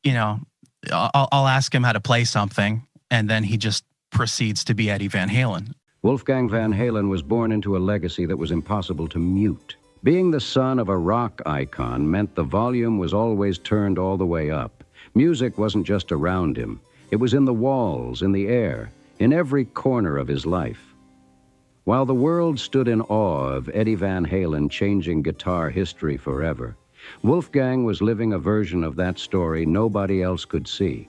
you know, I'll ask him how to play something, and then he just proceeds to be Eddie Van Halen. Wolfgang Van Halen was born into a legacy that was impossible to mute. Being the son of a rock icon meant the volume was always turned all the way up. Music wasn't just around him. It was in the walls, in the air, in every corner of his life. While the world stood in awe of Eddie Van Halen changing guitar history forever, Wolfgang was living a version of that story nobody else could see.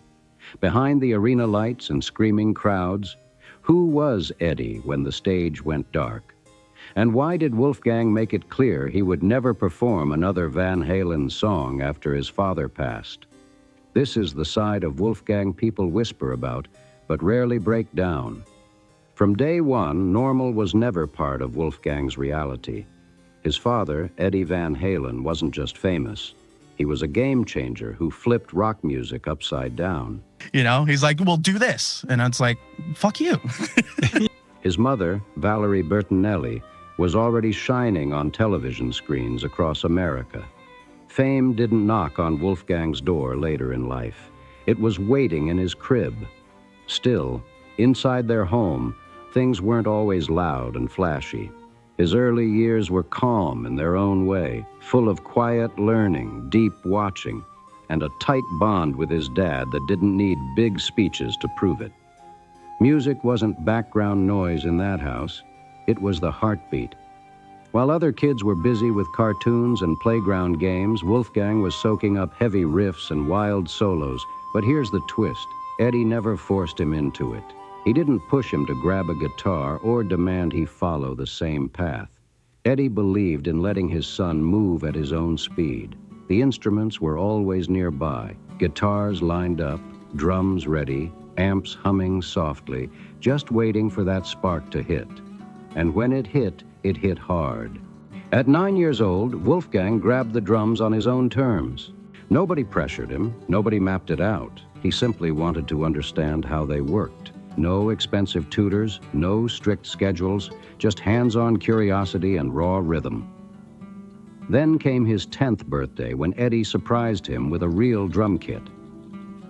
Behind the arena lights and screaming crowds, who was Eddie when the stage went dark? And why did Wolfgang make it clear he would never perform another Van Halen song after his father passed? This is the side of Wolfgang people whisper about, but rarely break down. From day one, normal was never part of Wolfgang's reality. His father, Eddie Van Halen, wasn't just famous. He was a game changer who flipped rock music upside down. You know, he's like, well, do this. And it's like, fuck you. His mother, Valerie Bertinelli, was already shining on television screens across America. Fame didn't knock on Wolfgang's door later in life. It was waiting in his crib. Still, inside their home, things weren't always loud and flashy. His early years were calm in their own way, full of quiet learning, deep watching, and a tight bond with his dad that didn't need big speeches to prove it. Music wasn't background noise in that house. It was the heartbeat. While other kids were busy with cartoons and playground games, Wolfgang was soaking up heavy riffs and wild solos. But here's the twist. Eddie never forced him into it. He didn't push him to grab a guitar or demand he follow the same path. Eddie believed in letting his son move at his own speed. The instruments were always nearby, guitars lined up, drums ready, amps humming softly, just waiting for that spark to hit. And when it hit hard. At 9 years old, Wolfgang grabbed the drums on his own terms. Nobody pressured him, nobody mapped it out. He simply wanted to understand how they worked. No expensive tutors, no strict schedules, just hands-on curiosity and raw rhythm. Then came his 10th birthday when Eddie surprised him with a real drum kit.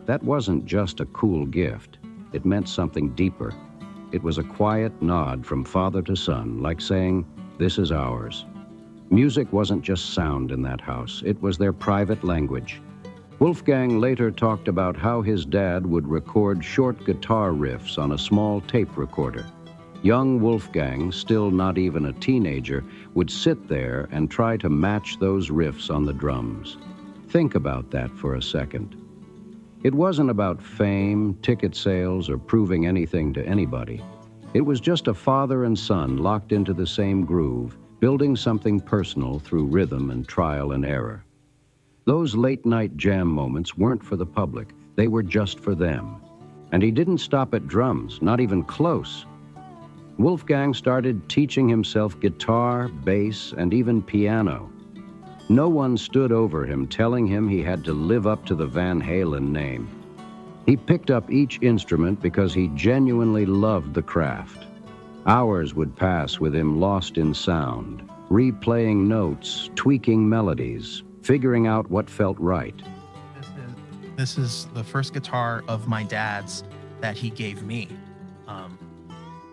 That wasn't just a cool gift. It meant something deeper. It was a quiet nod from father to son, like saying, "This is ours." Music wasn't just sound in that house. It was their private language. Wolfgang later talked about how his dad would record short guitar riffs on a small tape recorder. Young Wolfgang, still not even a teenager, would sit there and try to match those riffs on the drums. Think about that for a second. It wasn't about fame, ticket sales, or proving anything to anybody. It was just a father and son locked into the same groove, building something personal through rhythm and trial and error. Those late-night jam moments weren't for the public. They were just for them. And he didn't stop at drums, not even close. Wolfgang started teaching himself guitar, bass, and even piano. No one stood over him telling him he had to live up to the Van Halen name. He picked up each instrument because he genuinely loved the craft. Hours would pass with him lost in sound, replaying notes, tweaking melodies, figuring out what felt right. This is the first guitar of my dad's that he gave me.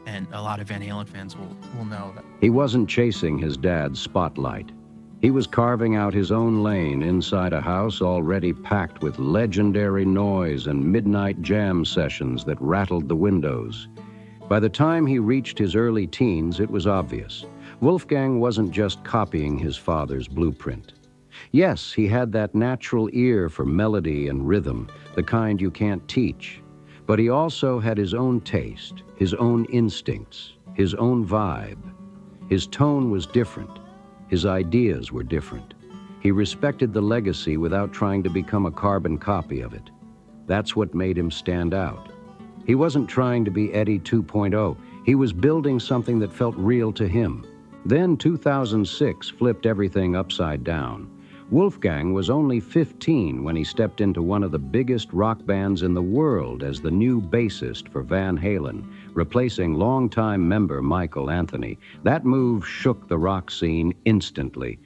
And a lot of Van Halen fans will know that. He wasn't chasing his dad's spotlight. He was carving out his own lane inside a house already packed with legendary noise and midnight jam sessions that rattled the windows. By the time he reached his early teens, it was obvious. Wolfgang wasn't just copying his father's blueprint. Yes, he had that natural ear for melody and rhythm, the kind you can't teach. But he also had his own taste, his own instincts, his own vibe. His tone was different. His ideas were different. He respected the legacy without trying to become a carbon copy of it. That's what made him stand out. He wasn't trying to be Eddie 2.0. He was building something that felt real to him. Then 2006 flipped everything upside down. Wolfgang was only 15 when he stepped into one of the biggest rock bands in the world as the new bassist for Van Halen, replacing longtime member Michael Anthony. That move shook the rock scene instantly.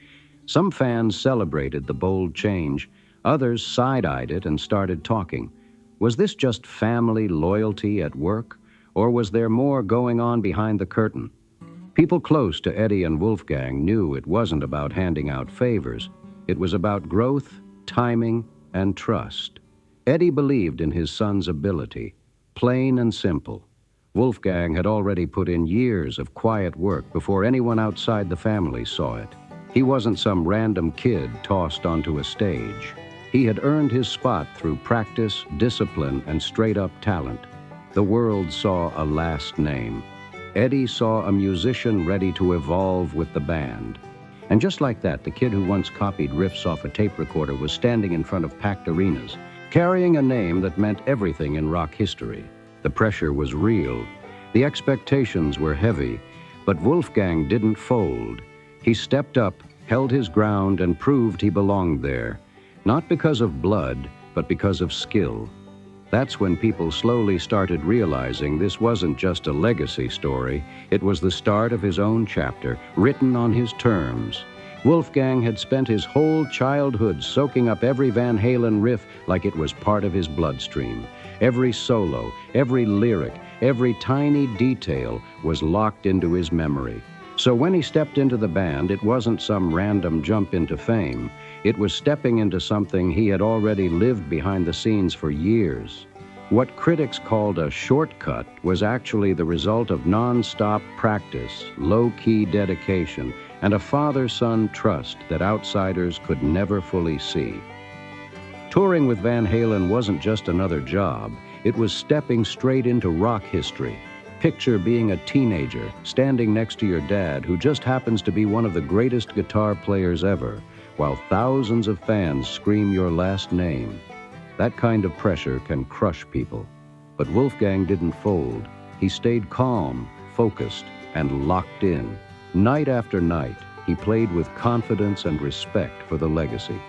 Some fans celebrated the bold change, Others side-eyed it and started talking. Was this just family loyalty at work, or was there more going on behind the curtain? People close to Eddie and Wolfgang knew it wasn't about handing out favors. It was about growth, timing, and trust. Eddie believed in his son's ability, plain and simple. Wolfgang had already put in years of quiet work before anyone outside the family saw it. He wasn't some random kid tossed onto a stage. He had earned his spot through practice, discipline, and straight-up talent. The world saw a last name. Eddie saw a musician ready to evolve with the band. And just like that, the kid who once copied riffs off a tape recorder was standing in front of packed arenas, carrying a name that meant everything in rock history. The pressure was real. The expectations were heavy, but Wolfgang didn't fold. He stepped up, held his ground, and proved he belonged there. Not because of blood, but because of skill. That's when people slowly started realizing this wasn't just a legacy story. It was the start of his own chapter, written on his terms. Wolfgang had spent his whole childhood soaking up every Van Halen riff like it was part of his bloodstream. Every solo, every lyric, every tiny detail was locked into his memory. So when he stepped into the band, it wasn't some random jump into fame. It was stepping into something he had already lived behind the scenes for years. What critics called a shortcut was actually the result of non-stop practice, low-key dedication, and a father-son trust that outsiders could never fully see. Touring with Van Halen wasn't just another job. It was stepping straight into rock history. Picture being a teenager, standing next to your dad, who just happens to be one of the greatest guitar players ever, while thousands of fans scream your last name. That kind of pressure can crush people. But Wolfgang didn't fold. He stayed calm, focused, and locked in. Night after night, he played with confidence and respect for the legacy.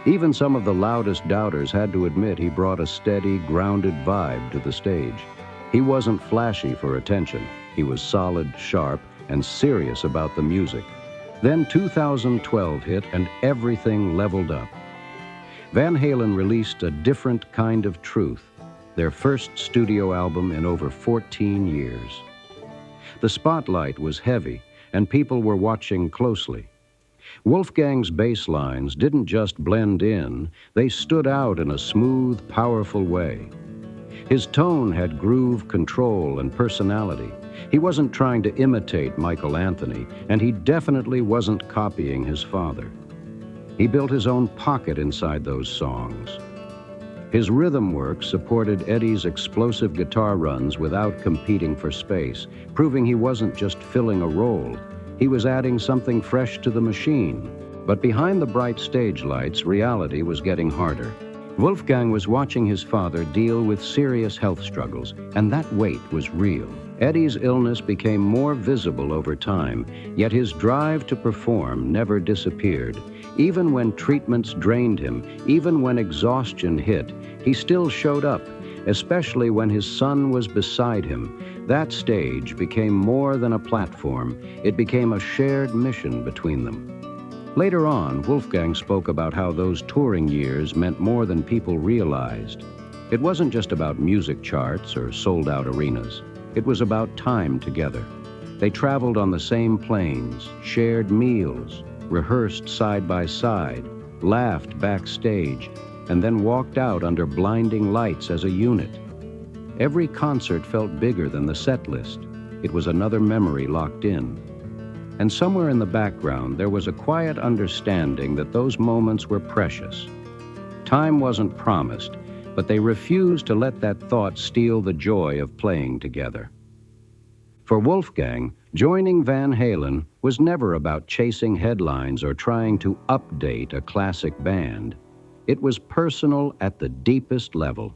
Even some of the loudest doubters had to admit he brought a steady, grounded vibe to the stage. He wasn't flashy for attention. He was solid, sharp, and serious about the music. Then 2012 hit and everything leveled up. Van Halen released a different kind of truth, their first studio album in over 14 years. The spotlight was heavy, and people were watching closely. Wolfgang's bass lines didn't just blend in, they stood out in a smooth, powerful way. His tone had groove, control, and personality. He wasn't trying to imitate Michael Anthony, and he definitely wasn't copying his father. He built his own pocket inside those songs. His rhythm work supported Eddie's explosive guitar runs without competing for space, proving he wasn't just filling a role. He was adding something fresh to the machine. But behind the bright stage lights, reality was getting harder. Wolfgang was watching his father deal with serious health struggles, and that weight was real. Eddie's illness became more visible over time, yet his drive to perform never disappeared. Even when treatments drained him, even when exhaustion hit, he still showed up, especially when his son was beside him. That stage became more than a platform. It became a shared mission between them. Later on, Wolfgang spoke about how those touring years meant more than people realized. It wasn't just about music charts or sold-out arenas. It was about time together. They traveled on the same planes, shared meals, rehearsed side by side, laughed backstage, and then walked out under blinding lights as a unit. Every concert felt bigger than the set list. It was another memory locked in. And somewhere in the background, there was a quiet understanding that those moments were precious. Time wasn't promised, but they refused to let that thought steal the joy of playing together. For Wolfgang, joining Van Halen was never about chasing headlines or trying to update a classic band. It was personal at the deepest level.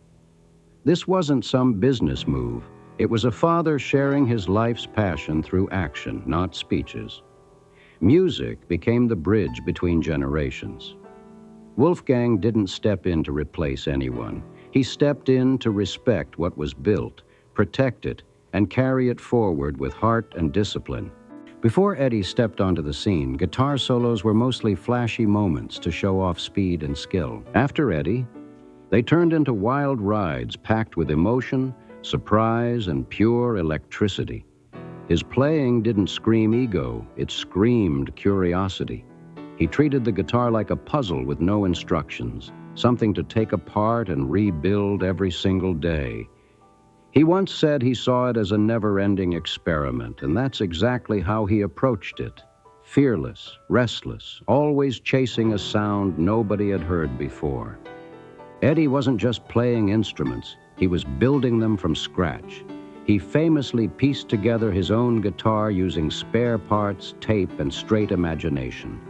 This wasn't some business move. It was a father sharing his life's passion through action, not speeches. Music became the bridge between generations. Wolfgang didn't step in to replace anyone. He stepped in to respect what was built, protect it, and carry it forward with heart and discipline. Before Eddie stepped onto the scene, guitar solos were mostly flashy moments to show off speed and skill. After Eddie, they turned into wild rides packed with emotion, surprise, and pure electricity. His playing didn't scream ego, it screamed curiosity. He treated the guitar like a puzzle with no instructions, something to take apart and rebuild every single day. He once said he saw it as a never-ending experiment, and that's exactly how he approached it. Fearless, restless, always chasing a sound nobody had heard before. Eddie wasn't just playing instruments, he was building them from scratch. He famously pieced together his own guitar using spare parts, tape, and straight imagination.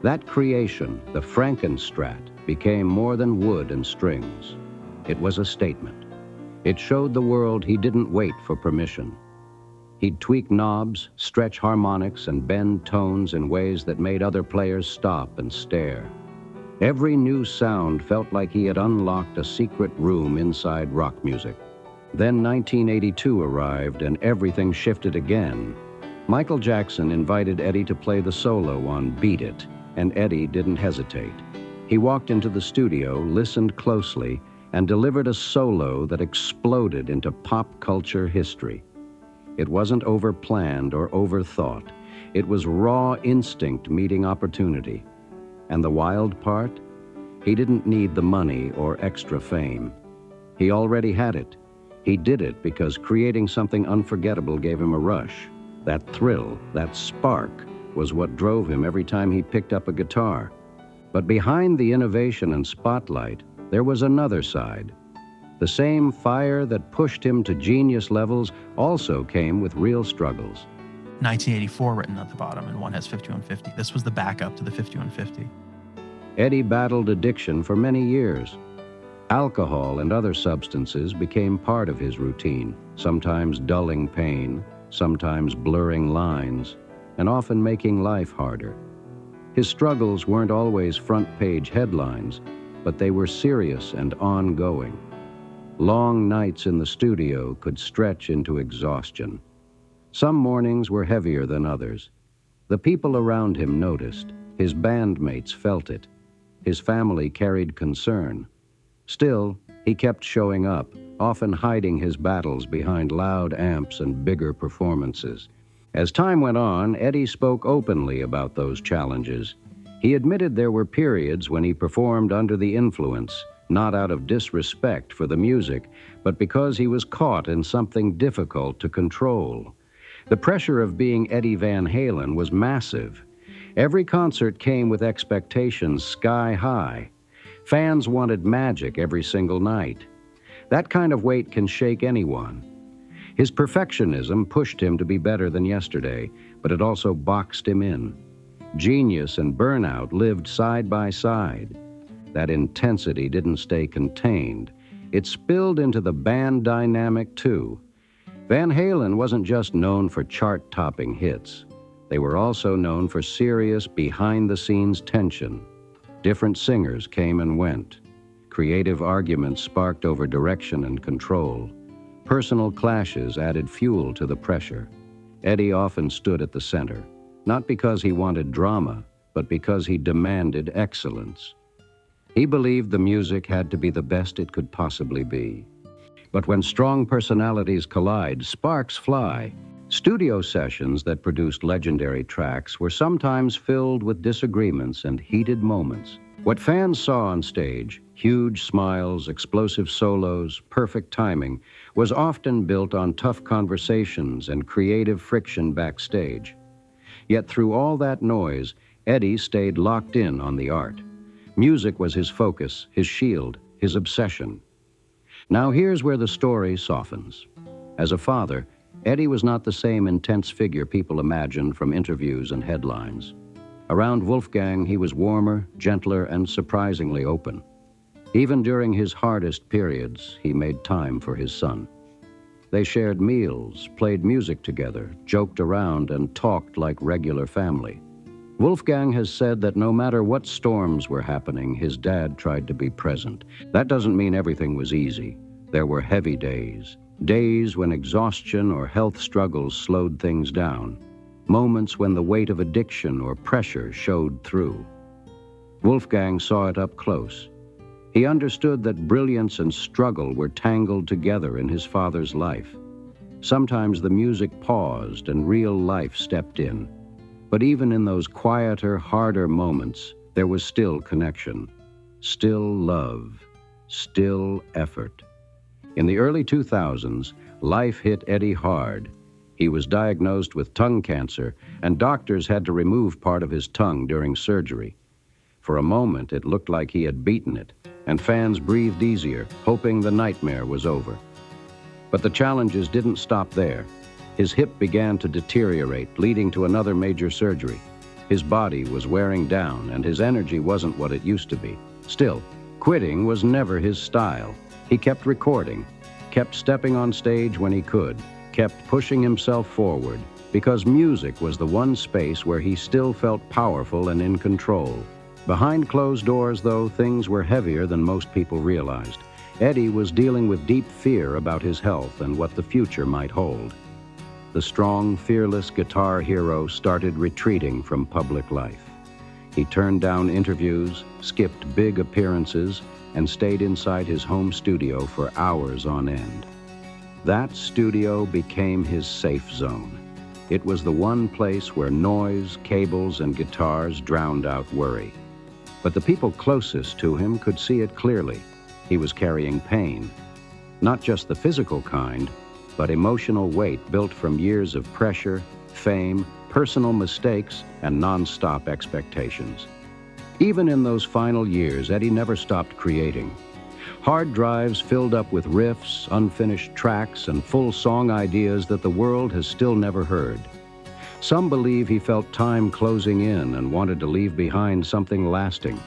That creation, the Frankenstrat, became more than wood and strings. It was a statement. It showed the world he didn't wait for permission. He'd tweak knobs, stretch harmonics, and bend tones in ways that made other players stop and stare. Every new sound felt like he had unlocked a secret room inside rock music. Then 1982 arrived and everything shifted again. Michael Jackson invited Eddie to play the solo on Beat It, and Eddie didn't hesitate. He walked into the studio, listened closely, and delivered a solo that exploded into pop culture history. It wasn't over-planned or overthought. It was raw instinct meeting opportunity. And the wild part? He didn't need the money or extra fame. He already had it. He did it because creating something unforgettable gave him a rush. That thrill, that spark, was what drove him every time he picked up a guitar. But behind the innovation and spotlight, there was another side. The same fire that pushed him to genius levels also came with real struggles. 1984 written at the bottom, and one has 5150. This was the backup to the 5150. Eddie battled addiction for many years. Alcohol and other substances became part of his routine, sometimes dulling pain, sometimes blurring lines, and often making life harder. His struggles weren't always front-page headlines, but they were serious and ongoing. Long nights in the studio could stretch into exhaustion. Some mornings were heavier than others. The people around him noticed. His bandmates felt it. His family carried concern. Still, he kept showing up, often hiding his battles behind loud amps and bigger performances. As time went on, Eddie spoke openly about those challenges. He admitted there were periods when he performed under the influence, not out of disrespect for the music, but because he was caught in something difficult to control. The pressure of being Eddie Van Halen was massive. Every concert came with expectations sky high. Fans wanted magic every single night. That kind of weight can shake anyone. His perfectionism pushed him to be better than yesterday, but it also boxed him in. Genius and burnout lived side by side. That intensity didn't stay contained. It spilled into the band dynamic too. Van Halen wasn't just known for chart-topping hits. They were also known for serious, behind-the-scenes tension. Different singers came and went. Creative arguments sparked over direction and control. Personal clashes added fuel to the pressure. Eddie often stood at the center, not because he wanted drama, but because he demanded excellence. He believed the music had to be the best it could possibly be. But when strong personalities collide, sparks fly. Studio sessions that produced legendary tracks were sometimes filled with disagreements and heated moments. What fans saw on stage, huge smiles, explosive solos, perfect timing, was often built on tough conversations and creative friction backstage. Yet through all that noise, Eddie stayed locked in on the art. Music was his focus, his shield, his obsession. Now here's where the story softens. As a father, Eddie was not the same intense figure people imagined from interviews and headlines. Around Wolfgang, he was warmer, gentler, and surprisingly open. Even during his hardest periods, he made time for his son. They shared meals, played music together, joked around, and talked like regular family. Wolfgang has said that no matter what storms were happening, his dad tried to be present. That doesn't mean everything was easy. There were heavy days when exhaustion or health struggles slowed things down. moments when the weight of addiction or pressure showed through. Wolfgang saw it up close. He understood that brilliance and struggle were tangled together in his father's life. Sometimes the music paused and real life stepped in. But even in those quieter, harder moments, there was still connection, still love, still effort. In the early 2000s, life hit Eddie hard. He was diagnosed with tongue cancer, and doctors had to remove part of his tongue during surgery. For a moment, it looked like he had beaten it, and fans breathed easier, hoping the nightmare was over. But the challenges didn't stop there. His hip began to deteriorate, leading to another major surgery. His body was wearing down, and his energy wasn't what it used to be. Still, quitting was never his style. He kept recording, kept stepping on stage when he could, kept pushing himself forward, because music was the one space where he still felt powerful and in control. Behind closed doors, though, things were heavier than most people realized. Eddie was dealing with deep fear about his health and what the future might hold. The strong, fearless guitar hero started retreating from public life. He turned down interviews, skipped big appearances, and stayed inside his home studio for hours on end. That studio became his safe zone. It was the one place where noise, cables, and guitars drowned out worry. But the people closest to him could see it clearly. He was carrying pain. Not just the physical kind, but emotional weight built from years of pressure, fame, personal mistakes, and non-stop expectations. Even in those final years, Eddie never stopped creating. Hard drives filled up with riffs, unfinished tracks, and full song ideas that the world has still never heard. Some believe he felt time closing in and wanted to leave behind something lasting.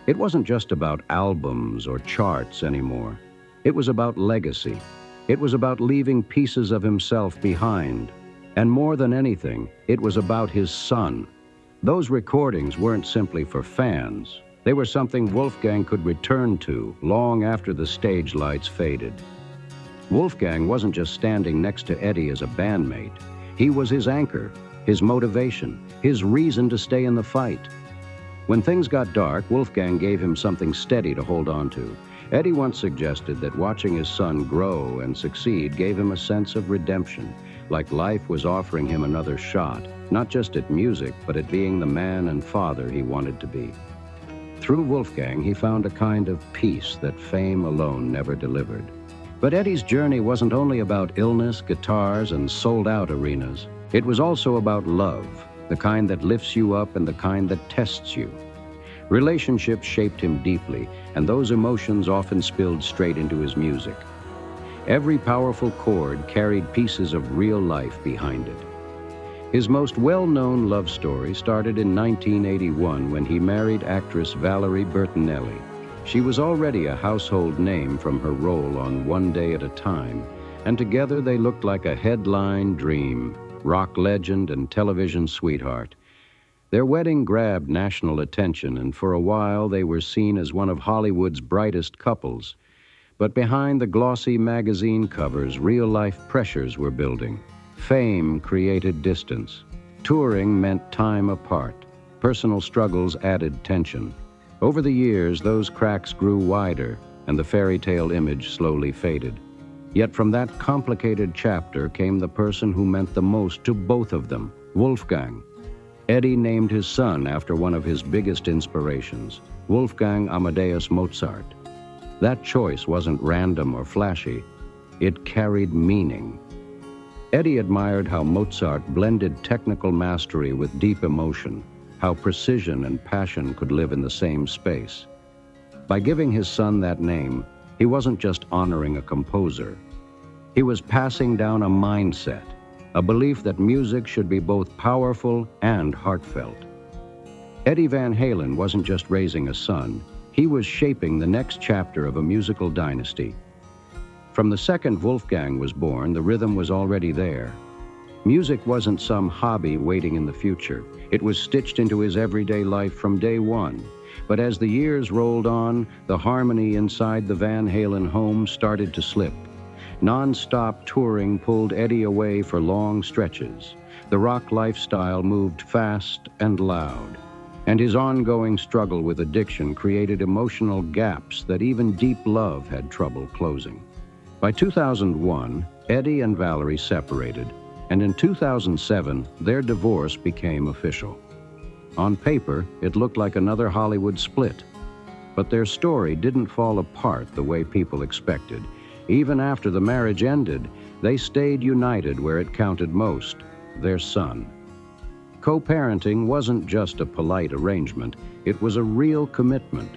It wasn't just about albums or charts anymore. It was about legacy. It was about leaving pieces of himself behind. And more than anything, it was about his son. Those recordings weren't simply for fans. They were something Wolfgang could return to long after the stage lights faded. Wolfgang wasn't just standing next to Eddie as a bandmate. He was his anchor, his motivation, his reason to stay in the fight. When things got dark, Wolfgang gave him something steady to hold on to. Eddie once suggested that watching his son grow and succeed gave him a sense of redemption, like life was offering him another shot, not just at music, but at being the man and father he wanted to be. Through Wolfgang, he found a kind of peace that fame alone never delivered. But Eddie's journey wasn't only about illness, guitars, and sold-out arenas. It was also about love, the kind that lifts you up and the kind that tests you. Relationships shaped him deeply, and those emotions often spilled straight into his music. Every powerful chord carried pieces of real life behind it. His most well-known love story started in 1981 when he married actress Valerie Bertinelli. She was already a household name from her role on One Day at a Time, and together they looked like a headline dream, rock legend and television sweetheart. Their wedding grabbed national attention, and for a while they were seen as one of Hollywood's brightest couples. But behind the glossy magazine covers, real-life pressures were building. Fame created distance. Touring meant time apart. Personal struggles added tension. Over the years, those cracks grew wider, and the fairy tale image slowly faded. Yet from that complicated chapter came the person who meant the most to both of them, Wolfgang. Eddie named his son after one of his biggest inspirations, Wolfgang Amadeus Mozart. That choice wasn't random or flashy. It carried meaning. Eddie admired how Mozart blended technical mastery with deep emotion, how precision and passion could live in the same space. By giving his son that name, he wasn't just honoring a composer. He was passing down a mindset, a belief that music should be both powerful and heartfelt. Eddie Van Halen wasn't just raising a son, he was shaping the next chapter of a musical dynasty. From the second Wolfgang was born, the rhythm was already there. Music wasn't some hobby waiting in the future. It was stitched into his everyday life from day one. But as the years rolled on, the harmony inside the Van Halen home started to slip. Non-stop touring pulled Eddie away for long stretches. The rock lifestyle moved fast and loud, and his ongoing struggle with addiction created emotional gaps that even deep love had trouble closing. By 2001, Eddie and Valerie separated, and in 2007, their divorce became official. On paper, it looked like another Hollywood split, but their story didn't fall apart the way people expected. Even after the marriage ended, they stayed united where it counted most, their son. Co-parenting wasn't just a polite arrangement, it was a real commitment.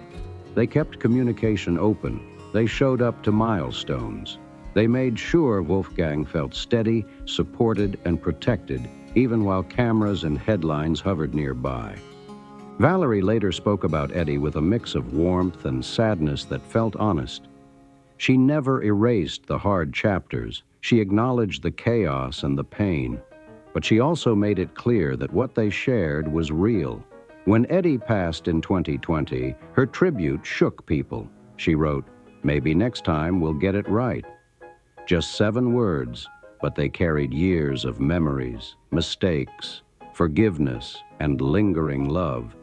They kept communication open. They showed up to milestones. They made sure Wolfgang felt steady, supported, and protected, even while cameras and headlines hovered nearby. Valerie later spoke about Eddie with a mix of warmth and sadness that felt honest. She never erased the hard chapters. She acknowledged the chaos and the pain. But she also made it clear that what they shared was real. When Eddie passed in 2020, her tribute shook people. She wrote, "Maybe next time we'll get it right." Just 7 words, but they carried years of memories, mistakes, forgiveness, and lingering love.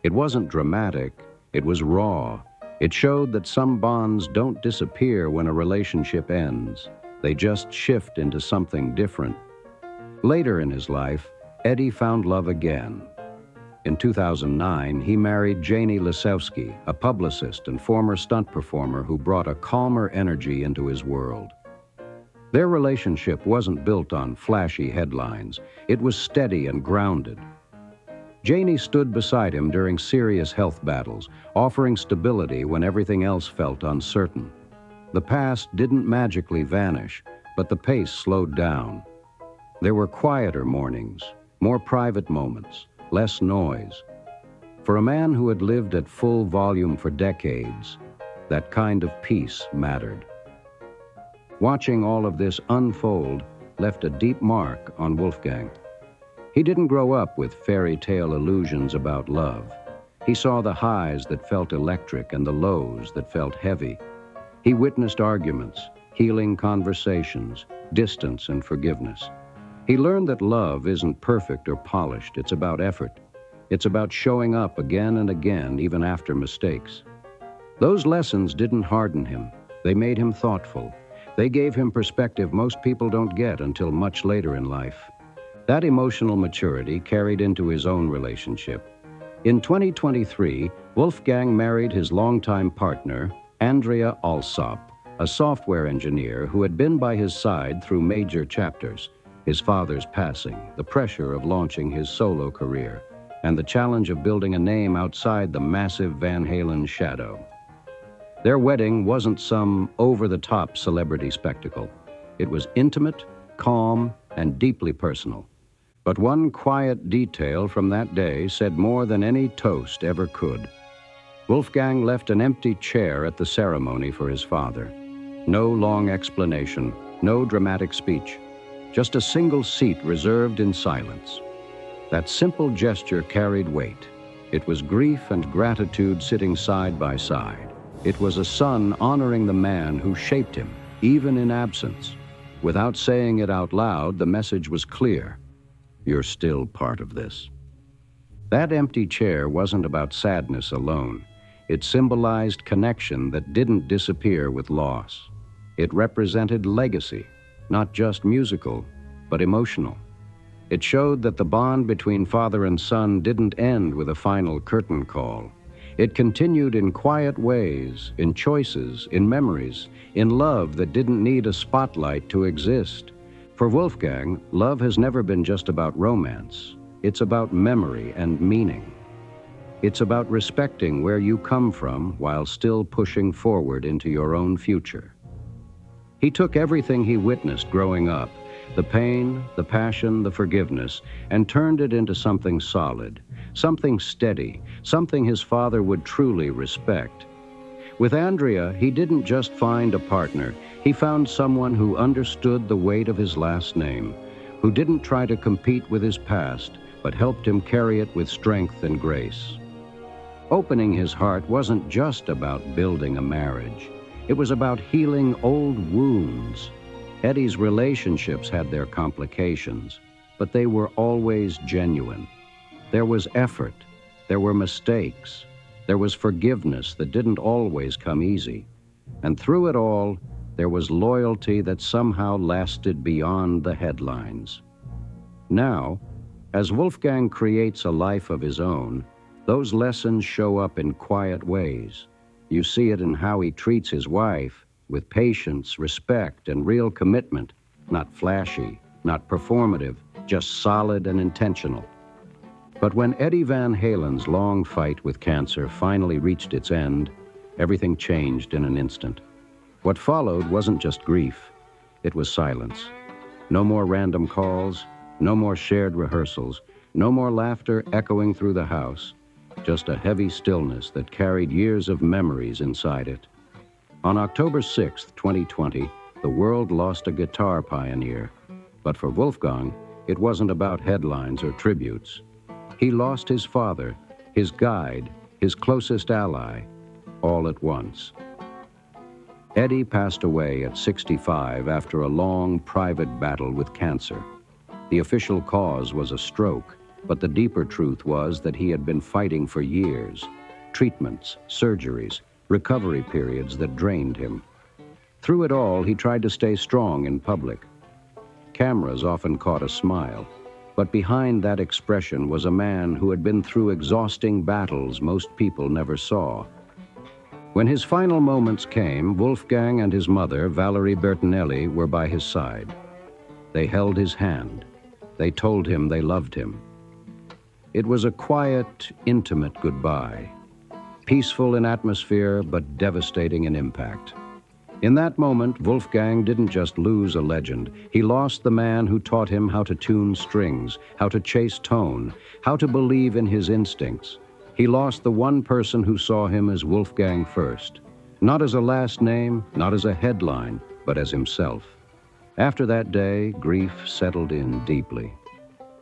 It wasn't dramatic, it was raw. It showed that some bonds don't disappear when a relationship ends. They just shift into something different. Later in his life, Eddie found love again. In 2009, he married Janie Lisowski, a publicist and former stunt performer who brought a calmer energy into his world. Their relationship wasn't built on flashy headlines. It was steady and grounded. Janie stood beside him during serious health battles, offering stability when everything else felt uncertain. The past didn't magically vanish, but the pace slowed down. There were quieter mornings, more private moments, less noise. For a man who had lived at full volume for decades, that kind of peace mattered. Watching all of this unfold left a deep mark on Wolfgang. He didn't grow up with fairy tale illusions about love. He saw the highs that felt electric and the lows that felt heavy. He witnessed arguments, healing conversations, distance and forgiveness. He learned that love isn't perfect or polished. It's about effort. It's about showing up again and again, even after mistakes. Those lessons didn't harden him. They made him thoughtful. They gave him perspective most people don't get until much later in life. That emotional maturity carried into his own relationship. In 2023, Wolfgang married his longtime partner, Andrea Alsop, a software engineer who had been by his side through major chapters: his father's passing, the pressure of launching his solo career, and the challenge of building a name outside the massive Van Halen shadow. Their wedding wasn't some over-the-top celebrity spectacle. It was intimate, calm, and deeply personal. But one quiet detail from that day said more than any toast ever could. Wolfgang left an empty chair at the ceremony for his father. No long explanation, no dramatic speech, just a single seat reserved in silence. That simple gesture carried weight. It was grief and gratitude sitting side by side. It was a son honoring the man who shaped him, even in absence. Without saying it out loud, the message was clear: you're still part of this. That empty chair wasn't about sadness alone. It symbolized connection that didn't disappear with loss. It represented legacy, not just musical, but emotional. It showed that the bond between father and son didn't end with a final curtain call. It continued in quiet ways, in choices, in memories, in love that didn't need a spotlight to exist. For Wolfgang, love has never been just about romance. It's about memory and meaning. It's about respecting where you come from while still pushing forward into your own future. He took everything he witnessed growing up, the pain, the passion, the forgiveness, and turned it into something solid, something steady, something his father would truly respect. With Andrea, he didn't just find a partner. He found someone who understood the weight of his last name, who didn't try to compete with his past, but helped him carry it with strength and grace. Opening his heart wasn't just about building a marriage. It was about healing old wounds. Eddie's relationships had their complications, but they were always genuine. There was effort, there were mistakes, there was forgiveness that didn't always come easy. And through it all, there was loyalty that somehow lasted beyond the headlines. Now, as Wolfgang creates a life of his own, those lessons show up in quiet ways. You see it in how he treats his wife, with patience, respect, and real commitment, not flashy, not performative, just solid and intentional. But when Eddie Van Halen's long fight with cancer finally reached its end, everything changed in an instant. What followed wasn't just grief, it was silence. No more random calls, no more shared rehearsals, no more laughter echoing through the house, just a heavy stillness that carried years of memories inside it. On October 6, 2020, the world lost a guitar pioneer. But for Wolfgang, it wasn't about headlines or tributes. He lost his father, his guide, his closest ally, all at once. Eddie passed away at 65 after a long, private battle with cancer. The official cause was a stroke, but the deeper truth was that he had been fighting for years. Treatments, surgeries, recovery periods that drained him. Through it all, he tried to stay strong in public. Cameras often caught a smile, but behind that expression was a man who had been through exhausting battles most people never saw. When his final moments came, Wolfgang and his mother, Valerie Bertinelli, were by his side. They held his hand. They told him they loved him. It was a quiet, intimate goodbye, peaceful in atmosphere, but devastating in impact. In that moment, Wolfgang didn't just lose a legend. He lost the man who taught him how to tune strings, how to chase tone, how to believe in his instincts. He lost the one person who saw him as Wolfgang first, not as a last name, not as a headline, but as himself. After that day, grief settled in deeply.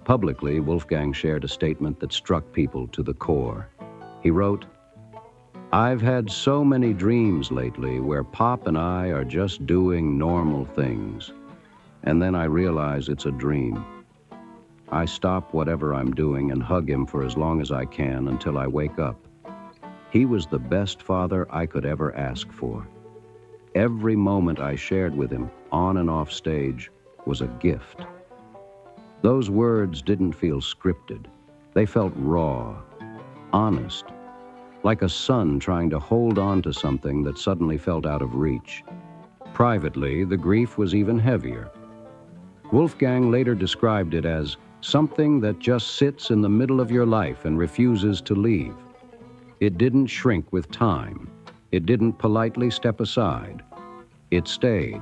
Publicly, Wolfgang shared a statement that struck people to the core. He wrote, "I've had so many dreams lately where Pop and I are just doing normal things. And then I realize it's a dream. I stop whatever I'm doing and hug him for as long as I can until I wake up. He was the best father I could ever ask for. Every moment I shared with him, on and off stage, was a gift." Those words didn't feel scripted. They felt raw, honest, like a son trying to hold on to something that suddenly felt out of reach. Privately, the grief was even heavier. Wolfgang later described it as something that just sits in the middle of your life and refuses to leave. It didn't shrink with time. It didn't politely step aside. It stayed.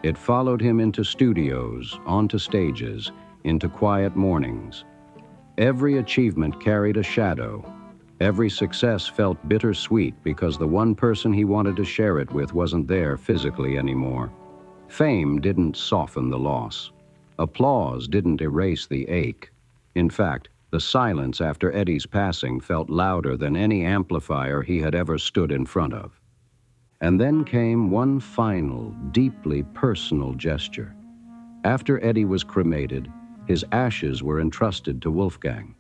It followed him into studios, onto stages, into quiet mornings. Every achievement carried a shadow. Every success felt bittersweet because the one person he wanted to share it with wasn't there physically anymore. Fame didn't soften the loss. Applause didn't erase the ache. In fact, the silence after Eddie's passing felt louder than any amplifier he had ever stood in front of. And then came one final, deeply personal gesture. After Eddie was cremated, his ashes were entrusted to Wolfgang.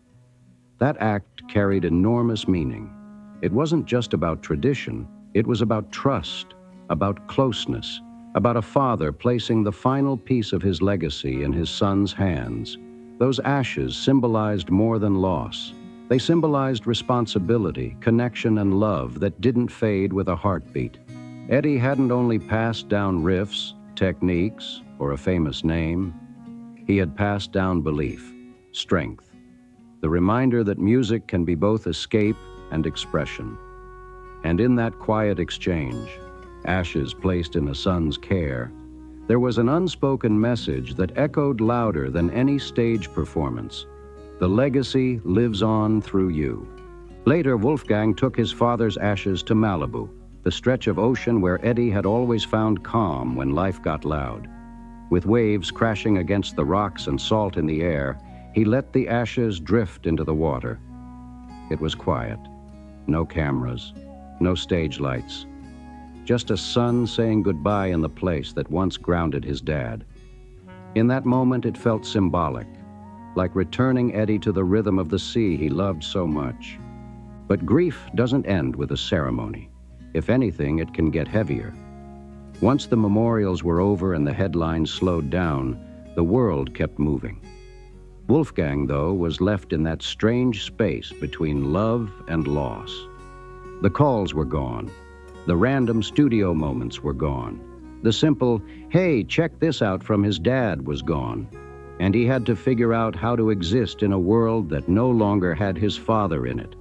That act carried enormous meaning. It wasn't just about tradition, it was about trust, about closeness, about a father placing the final piece of his legacy in his son's hands. Those ashes symbolized more than loss. They symbolized responsibility, connection, and love that didn't fade with a heartbeat. Eddie hadn't only passed down riffs, techniques, or a famous name. He had passed down belief, strength, the reminder that music can be both escape and expression. And in that quiet exchange, ashes placed in a son's care, there was an unspoken message that echoed louder than any stage performance. The legacy lives on through you. Later, Wolfgang took his father's ashes to Malibu, the stretch of ocean where Eddie had always found calm when life got loud. With waves crashing against the rocks and salt in the air, he let the ashes drift into the water. It was quiet. No cameras, no stage lights. Just a son saying goodbye in the place that once grounded his dad. In that moment, it felt symbolic, like returning Eddie to the rhythm of the sea he loved so much. But grief doesn't end with a ceremony. If anything, it can get heavier. Once the memorials were over and the headlines slowed down, the world kept moving. Wolfgang, though, was left in that strange space between love and loss. The calls were gone. The random studio moments were gone. The simple, "Hey, check this out," from his dad was gone. And he had to figure out how to exist in a world that no longer had his father in it.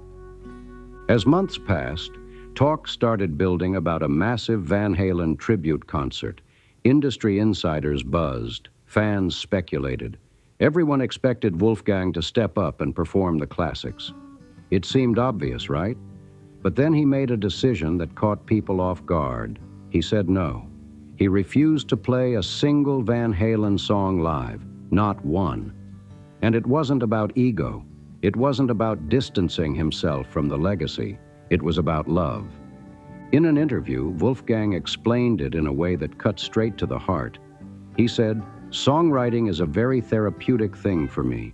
As months passed, talk started building about a massive Van Halen tribute concert. Industry insiders buzzed. Fans speculated. Everyone expected Wolfgang to step up and perform the classics. It seemed obvious, right? But then he made a decision that caught people off guard. He said no. He refused to play a single Van Halen song live, not one. And it wasn't about ego. It wasn't about distancing himself from the legacy. It was about love. In an interview, Wolfgang explained it in a way that cut straight to the heart. He said, "Songwriting is a very therapeutic thing for me.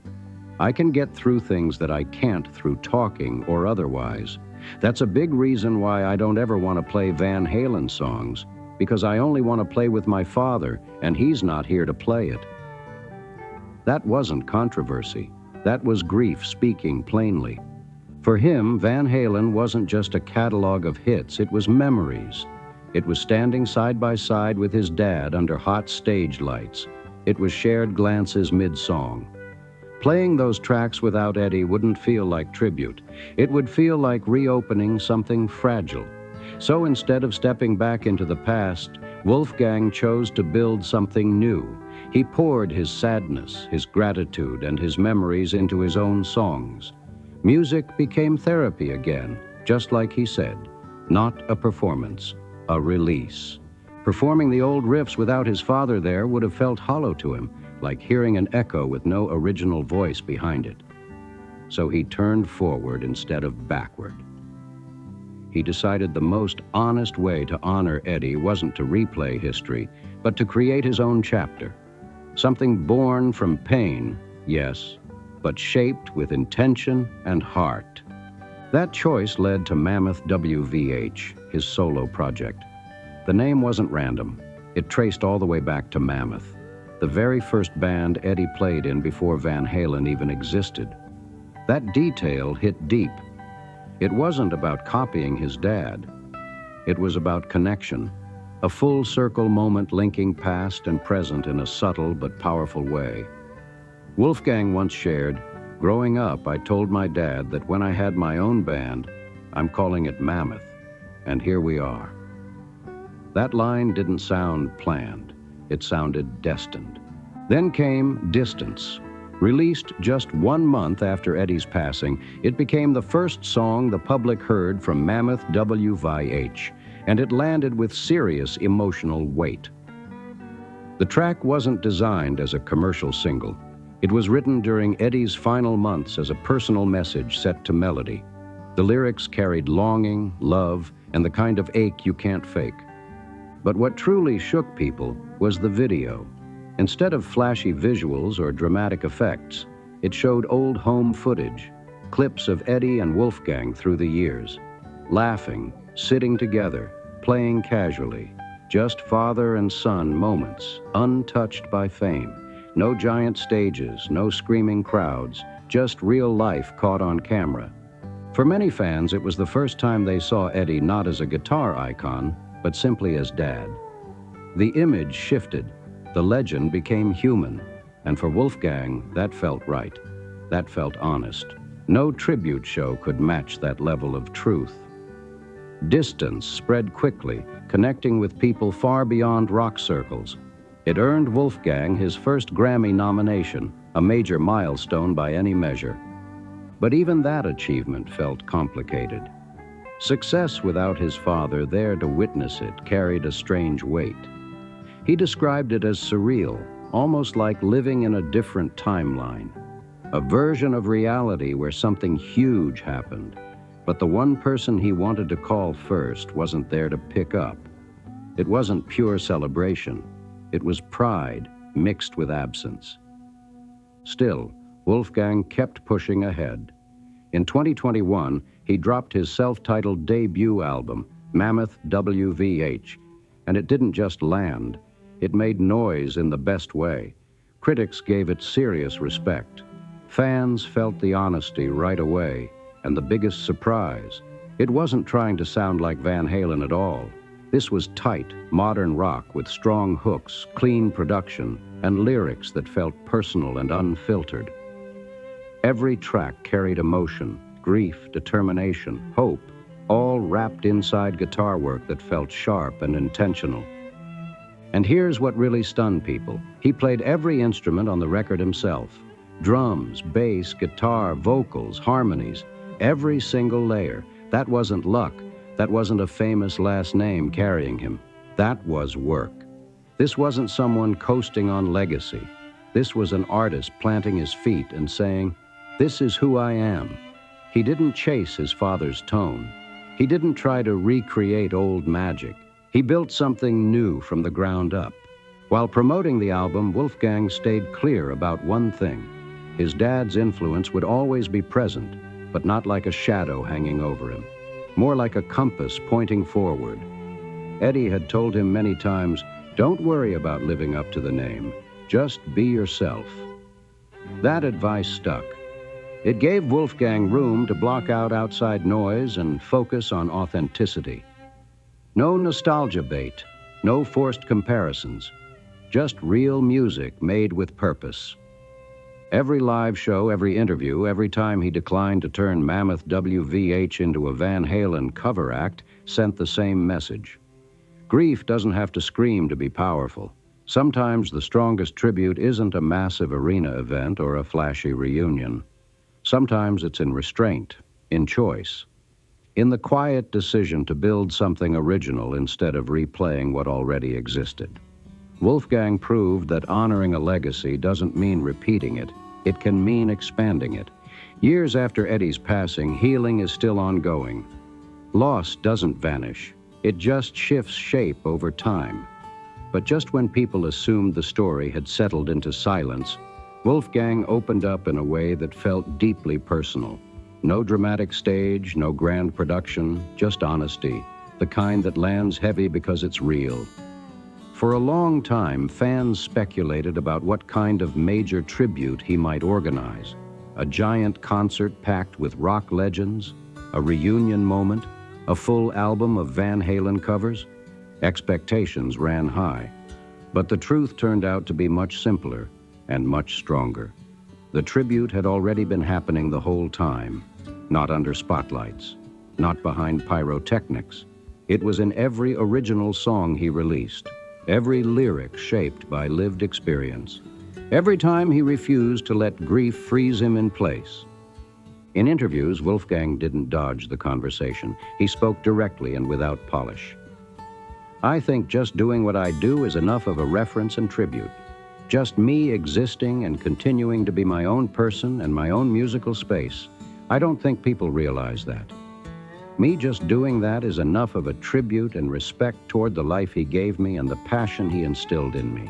I can get through things that I can't through talking or otherwise. That's a big reason why I don't ever want to play Van Halen songs, because I only want to play with my father, and he's not here to play it." That wasn't controversy. That was grief speaking plainly. For him, Van Halen wasn't just a catalog of hits, it was memories. It was standing side by side with his dad under hot stage lights. It was shared glances mid-song. Playing those tracks without Eddie wouldn't feel like tribute. It would feel like reopening something fragile. So instead of stepping back into the past, Wolfgang chose to build something new. He poured his sadness, his gratitude, and his memories into his own songs. Music became therapy again, just like he said. Not a performance, a release. Performing the old riffs without his father there would have felt hollow to him, like hearing an echo with no original voice behind it. So he turned forward instead of backward. He decided the most honest way to honor Eddie wasn't to replay history, but to create his own chapter. Something born from pain, yes, but shaped with intention and heart. That choice led to Mammoth WVH, his solo project. The name wasn't random. It traced all the way back to Mammoth, the very first band Eddie played in before Van Halen even existed. That detail hit deep. It wasn't about copying his dad. It was about connection, a full circle moment linking past and present in a subtle but powerful way. Wolfgang once shared, "Growing up, I told my dad that when I had my own band, I'm calling it Mammoth, and here we are." That line didn't sound planned. It sounded destined. Then came Distance. Released just 1 month after Eddie's passing, it became the first song the public heard from Mammoth WVH, and it landed with serious emotional weight. The track wasn't designed as a commercial single. It was written during Eddie's final months as a personal message set to melody. The lyrics carried longing, love, and the kind of ache you can't fake. But what truly shook people was the video. Instead of flashy visuals or dramatic effects, it showed old home footage, clips of Eddie and Wolfgang through the years, laughing, sitting together, playing casually, just father and son moments, untouched by fame. No giant stages, no screaming crowds, just real life caught on camera. For many fans, it was the first time they saw Eddie not as a guitar icon, but simply as dad. The image shifted. The legend became human, and for Wolfgang, that felt right. That felt honest. No tribute show could match that level of truth. Distance spread quickly, connecting with people far beyond rock circles. It earned Wolfgang his first Grammy nomination, a major milestone by any measure. But even that achievement felt complicated. Success without his father there to witness it carried a strange weight. He described it as surreal, almost like living in a different timeline, a version of reality where something huge happened, but the one person he wanted to call first wasn't there to pick up. It wasn't pure celebration. It was pride mixed with absence. Still, Wolfgang kept pushing ahead. In 2021, he dropped his self-titled debut album, Mammoth WVH, and it didn't just land. It made noise in the best way. Critics gave it serious respect. Fans felt the honesty right away, and the biggest surprise, it wasn't trying to sound like Van Halen at all. This was tight, modern rock with strong hooks, clean production, and lyrics that felt personal and unfiltered. Every track carried emotion, grief, determination, hope, all wrapped inside guitar work that felt sharp and intentional. And here's what really stunned people. He played every instrument on the record himself. Drums, bass, guitar, vocals, harmonies, every single layer. That wasn't luck. That wasn't a famous last name carrying him. That was work. This wasn't someone coasting on legacy. This was an artist planting his feet and saying, "This is who I am." He didn't chase his father's tone. He didn't try to recreate old magic. He built something new from the ground up. While promoting the album, Wolfgang stayed clear about one thing. His dad's influence would always be present, but not like a shadow hanging over him. More like a compass pointing forward. Eddie had told him many times, "Don't worry about living up to the name. Just be yourself." That advice stuck. It gave Wolfgang room to block out outside noise and focus on authenticity. No nostalgia bait, no forced comparisons, just real music made with purpose. Every live show, every interview, every time he declined to turn Mammoth WVH into a Van Halen cover act, sent the same message. Grief doesn't have to scream to be powerful. Sometimes the strongest tribute isn't a massive arena event or a flashy reunion. Sometimes it's in restraint, in choice, in the quiet decision to build something original instead of replaying what already existed. Wolfgang proved that honoring a legacy doesn't mean repeating it. It can mean expanding it. Years after Eddie's passing, healing is still ongoing. Loss doesn't vanish. It just shifts shape over time. But just when people assumed the story had settled into silence, Wolfgang opened up in a way that felt deeply personal. No dramatic stage, no grand production, just honesty, the kind that lands heavy because it's real. For a long time, fans speculated about what kind of major tribute he might organize. A giant concert packed with rock legends, a reunion moment, a full album of Van Halen covers. Expectations ran high. But the truth turned out to be much simpler and much stronger. The tribute had already been happening the whole time, not under spotlights, not behind pyrotechnics. It was in every original song he released, every lyric shaped by lived experience, every time he refused to let grief freeze him in place. In interviews, Wolfgang didn't dodge the conversation. He spoke directly and without polish. "I think just doing what I do is enough of a reference and tribute. Just me existing and continuing to be my own person and my own musical space. I don't think people realize that. Me just doing that is enough of a tribute and respect toward the life he gave me and the passion he instilled in me."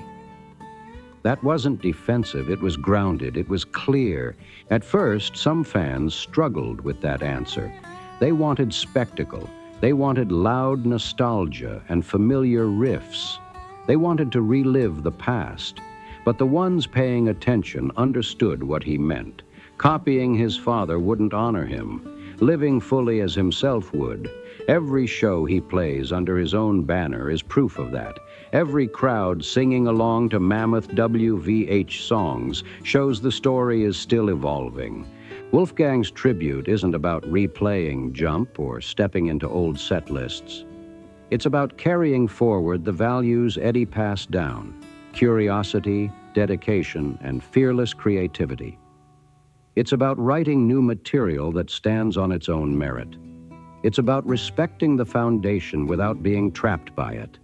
That wasn't defensive, it was grounded, it was clear. At first, some fans struggled with that answer. They wanted spectacle. They wanted loud nostalgia and familiar riffs. They wanted to relive the past. But the ones paying attention understood what he meant. Copying his father wouldn't honor him. Living fully as himself would. Every show he plays under his own banner is proof of that. Every crowd singing along to Mammoth WVH songs shows the story is still evolving. Wolfgang's tribute isn't about replaying Jump or stepping into old set lists. It's about carrying forward the values Eddie passed down: curiosity, dedication, and fearless creativity. It's about writing new material that stands on its own merit. It's about respecting the foundation without being trapped by it.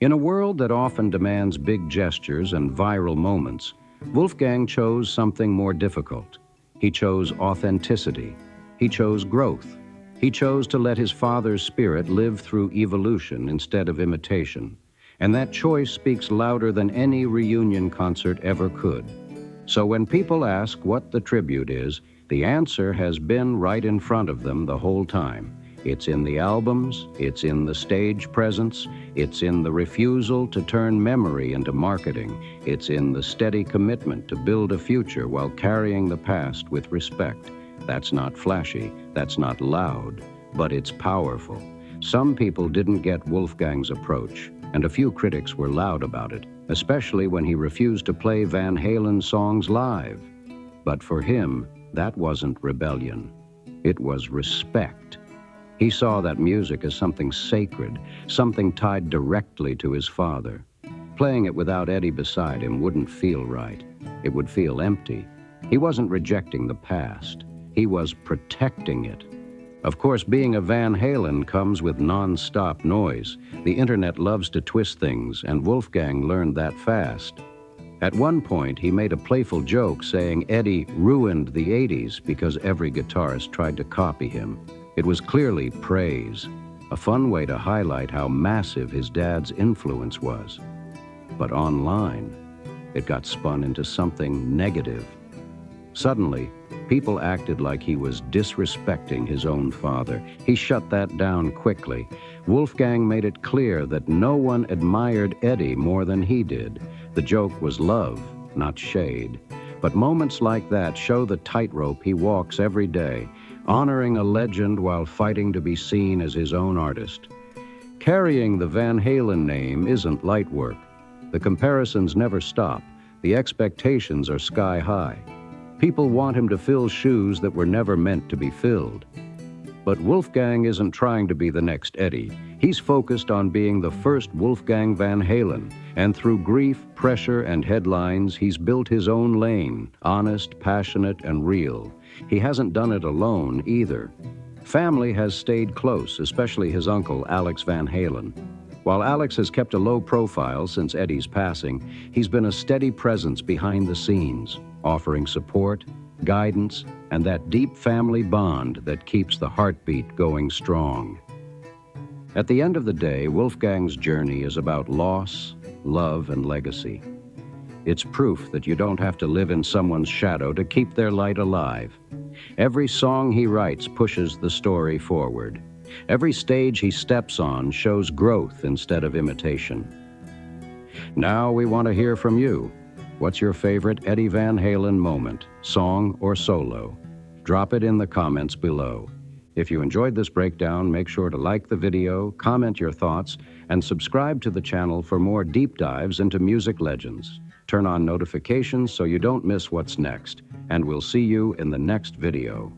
In a world that often demands big gestures and viral moments, Wolfgang chose something more difficult. He chose authenticity. He chose growth. He chose to let his father's spirit live through evolution instead of imitation. And that choice speaks louder than any reunion concert ever could. So when people ask what the tribute is, the answer has been right in front of them the whole time. It's in the albums, it's in the stage presence, it's in the refusal to turn memory into marketing, it's in the steady commitment to build a future while carrying the past with respect. That's not flashy, that's not loud, but it's powerful. Some people didn't get Wolfgang's approach, and a few critics were loud about it, especially when he refused to play Van Halen songs live. But for him, that wasn't rebellion. It was respect. He saw that music as something sacred, something tied directly to his father. Playing it without Eddie beside him wouldn't feel right. It would feel empty. He wasn't rejecting the past. He was protecting it. Of course, being a Van Halen comes with non-stop noise. The internet loves to twist things, and Wolfgang learned that fast. At one point, he made a playful joke saying Eddie ruined the 80s because every guitarist tried to copy him. It was clearly praise, a fun way to highlight how massive his dad's influence was. But online, it got spun into something negative. Suddenly, people acted like he was disrespecting his own father. He shut that down quickly. Wolfgang made it clear that no one admired Eddie more than he did. The joke was love, not shade. But moments like that show the tightrope he walks every day, honoring a legend while fighting to be seen as his own artist. Carrying the Van Halen name isn't light work. The comparisons never stop. The expectations are sky high. People want him to fill shoes that were never meant to be filled. But Wolfgang isn't trying to be the next Eddie. He's focused on being the first Wolfgang Van Halen, and through grief, pressure, and headlines, he's built his own lane, honest, passionate, and real. He hasn't done it alone either. Family has stayed close, especially his uncle, Alex Van Halen. While Alex has kept a low profile since Eddie's passing, he's been a steady presence behind the scenes, offering support, guidance, and that deep family bond that keeps the heartbeat going strong. At the end of the day, Wolfgang's journey is about loss, love, and legacy. It's proof that you don't have to live in someone's shadow to keep their light alive. Every song he writes pushes the story forward. Every stage he steps on shows growth instead of imitation. Now we want to hear from you. What's your favorite Eddie Van Halen moment, song or solo? Drop it in the comments below. If you enjoyed this breakdown, make sure to like the video, comment your thoughts, and subscribe to the channel for more deep dives into music legends. Turn on notifications so you don't miss what's next, and we'll see you in the next video.